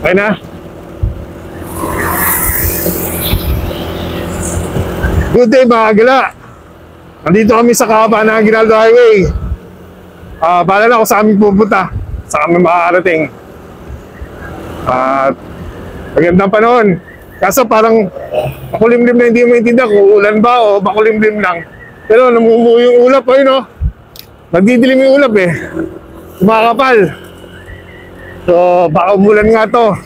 Okay na? Good day mga gala. Nandito kami sa kahaba ng Aguinaldo Highway. Bahala na kung saan kami pupunta, saan kami makakarating. At magandang panahon. Kaso parang makulimlim na, hindi mo maintindihan kung ulan ba o makulimlim lang. Pero namumuo yung ulap, ayun o. Nagdidilim yung ulap eh. Kumakapal. So baka umulan nga to.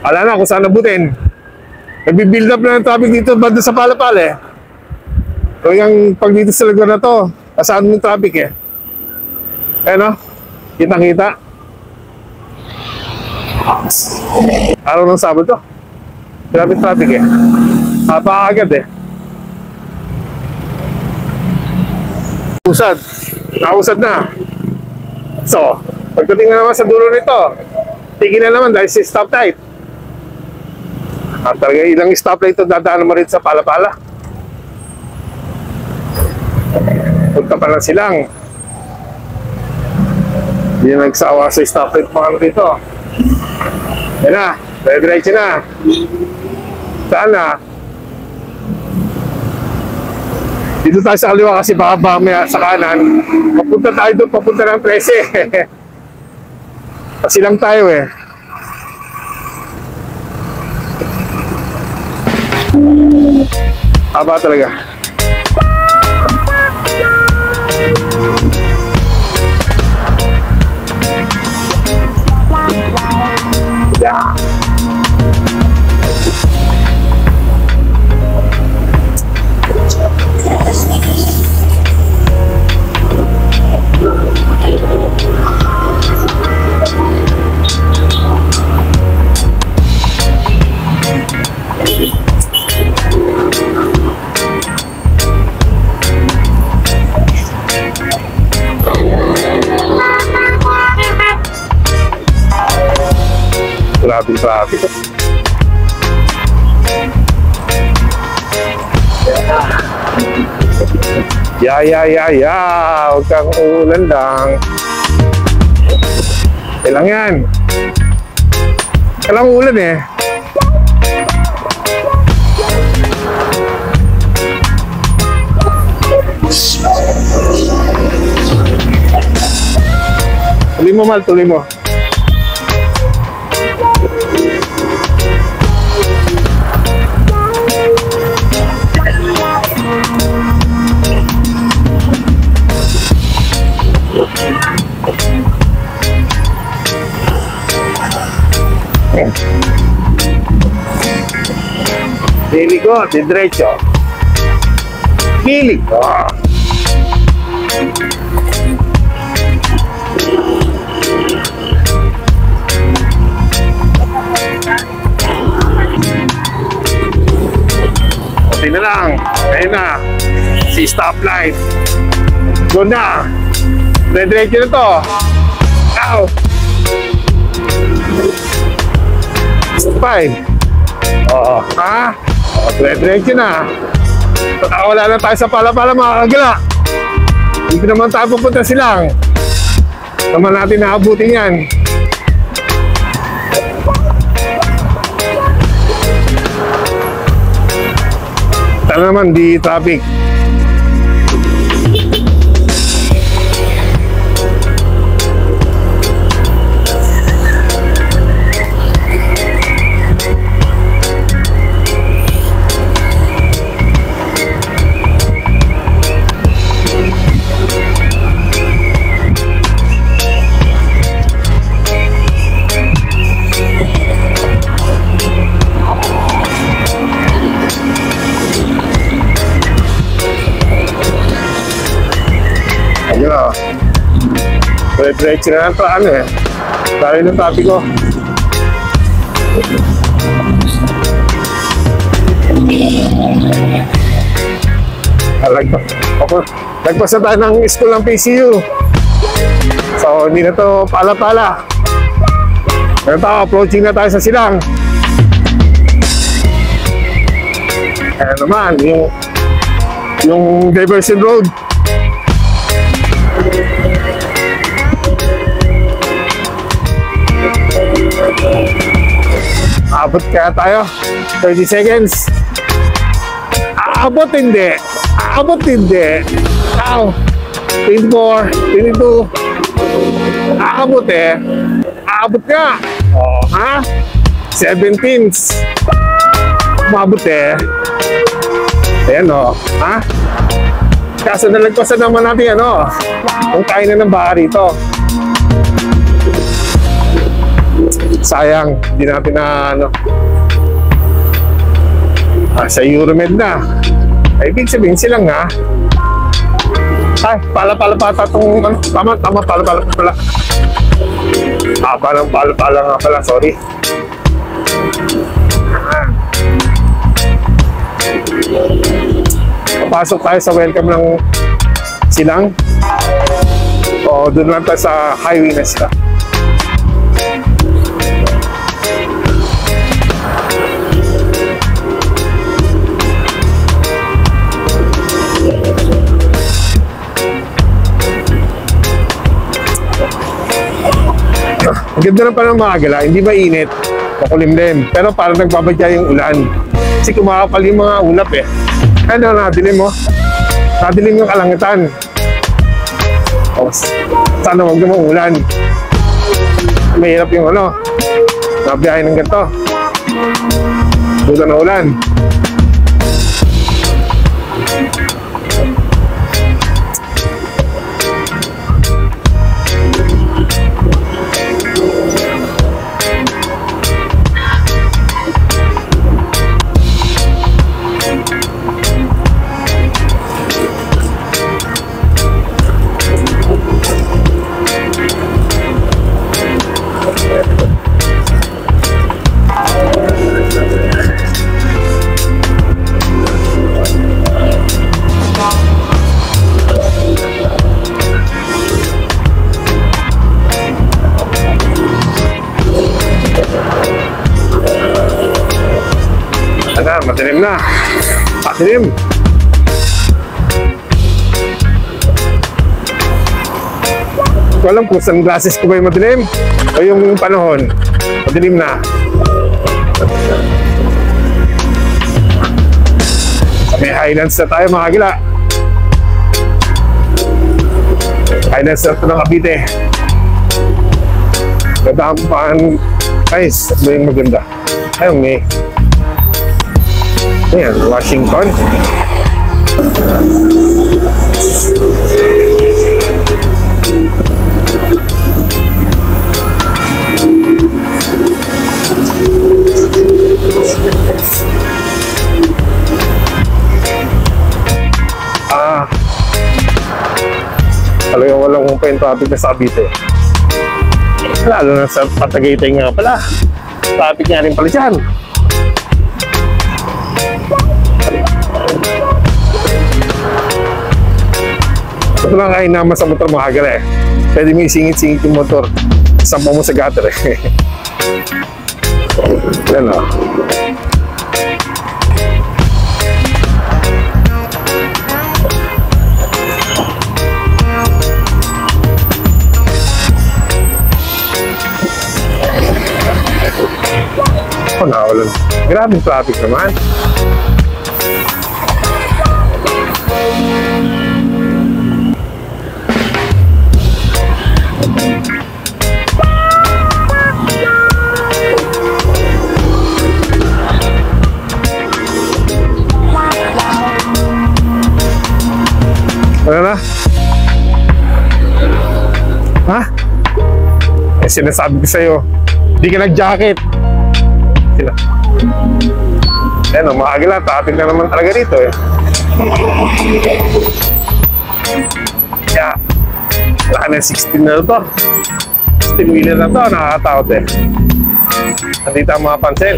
Wala na kung saan nabutin. Nagbi-build up na ng traffic dito banda sa Palapal eh. So yung pag dito sa lugar na to, kasaan yung traffic eh. Ayun o, kitang-kita. Araw ng Sabado. Grabe traffic eh. Napakaagad eh. Usad. Nausad na. So, pagdating na naman sa dulo nito, tigil na naman dahil si stop light. At talaga ilang stoplight ito dadaan mo rin sa Palapala. Punta pa lang silang. Hindi na nagsawa sa stoplight pa kami dito. Yan na, dire-diretso na. Saan na? Dito tayo sa kaliwa kasi baka mamaya sa kanan. Papunta tayo doon, papunta ng 13. Kasi lang tayo eh. Haba talaga. Yeah. Grabe. Huwag kang ulan lang. Kailang yan. Kailang ulan eh. Tuloy mo, Mal, tuloy mo. Pili ko, diretso. Pili ko. Kunti na lang. Ayun na. Si stoplight. Doon na. Diretso na to. Ow. Fine. Oo. Ha? Diretso na. Wala na tayo sa Palapala mga kagala. Hindi naman tayo pupunta silang. Naman natin naabutin yan. Tara naman, di traffic. Diretso na lang pa ano eh. Tayo ng topic ko. Nagpasa tayo ng school ng PCU. So hindi na to Palapala. Ngayon tayo, approaching na tayo sa silang. Ayan naman, yung diversion road. Aabot kaya tayo? 30 seconds. Aabot hindi. Aabot hindi. Ow. 24, 22. Aabot eh. Aabot nga. Oh, ha? 17s. Maabot eh. Ayan o. Ha? Kaso nalagpasan naman natin ano. Kung kaya na ng baka rito. Sayang. Hindi natin na ano. Sa Euromed na. Ay, ibig sabihin silang nga. Ay, pala pata itong ano. Tama, pala pala. Pala nga pala, sorry. Papasok tayo sa welcome ng silang. O, doon lang tayo sa highway na sila. Ang ganda na pa ng mga gala, hindi mainit, makulimlim, pero parang nagbabadya yung ulan. Kasi kumakapal yung mga ulap eh. Ano, nadilim mo? Nadilim yung kalangitan. O, sana huwag naman ulan. Mahirap yung ano, nabiyahin ng ganito. Buta na ulan. Madilim na. Madilim. Ko alam kung sunglasses ko ba yung madilim o yung panahon. Madilim na. May Highlands na tayo mga gila. Highlands na ito ng Cavite. Ganda ang paan. Guys, ano yung maganda? Ayun may ayan, Washington. Talagang walang kumpa yung traffic na sa Cavite. Lalo na sa Tagaytay nga pala. Traffic nga rin pala dyan. Ito lang kain naman sa motor mga kagala eh. Pwede mo isingit-singit yung motor. Sampa mo sa gutter eh. Yan o. Oh, nakawalan. Grabing traffic naman. Ano na? Ha? Eh, sinasabi ko sa'yo, hindi ka nag-jacket. Sila. Ayan o, mga agila, traffic na naman talaga dito eh. Kaya, wala na 16 na ito. 16-wheeler na ito, nakakatakot eh. Nandito ang mga pansel.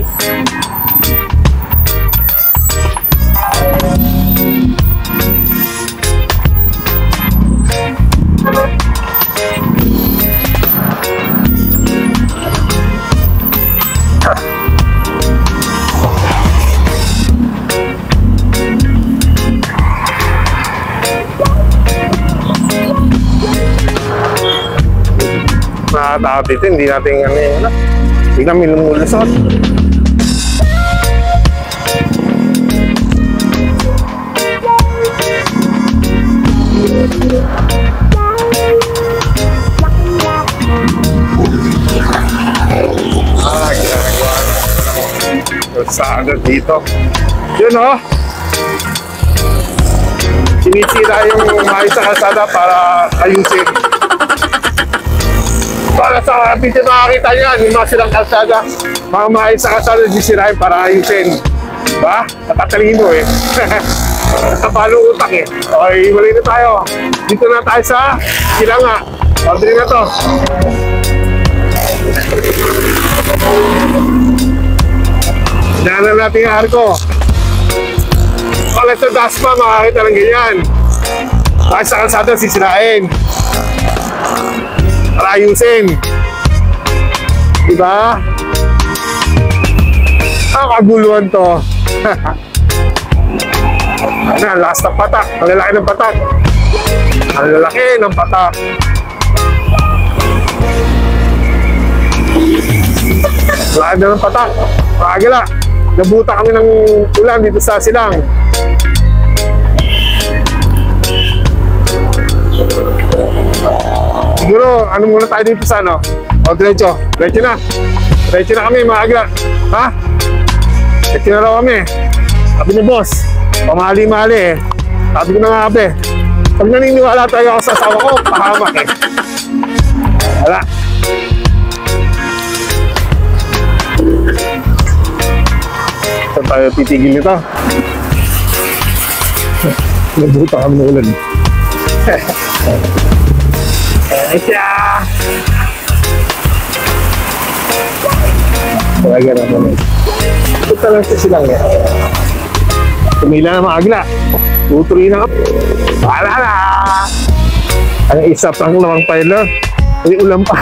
Nakakatakot dito, hindi natin ano yun. Biglang may lumulusot. Ginagawa ng kalsada dito. Yun oh. Sinisira yung maayos sa kalsada para ayusin. Para sa video nakakita nyo, yung mga silang kalsada, mga maayos sa kalsada sisirain para ayusin. Diba? Natatalino eh. Napalo utak eh. Okay, mali na tayo. Dito na tayo sa Silanga. Orderin na to. Daanan natin yung arko. Pala sa Dasma, makakita ng ganyan. Kahit sa kalsada, sisirain. Para ayusin. Diba? Kaguluhan to. Ano, last ng patak. Ang lalaki ng patak. Ang lalaki ng patak. Lalaki na ng patak. Pagila. Nabuta kami ng ulan dito sa Silang. Siguro, ano muna tayo dito sa ano? O, diretso. Diretso na. Diretso na kami, mga agla. Ha? Diretso na raw kami. Sabi ni boss, pamali-mali eh. Sabi ko na nga kape. Pag naniniwala tayo ako sa asawa ko, pahamak eh. Wala. Saan tayo titigil nito? Nabuta kami ng ulan. Aisha! Talaga naman eh. Ito lang sa Silang eh. Tumila na mga agla. Tutuloy na kami. Wala na! Ang isa pang lamang pala. May ulam pa.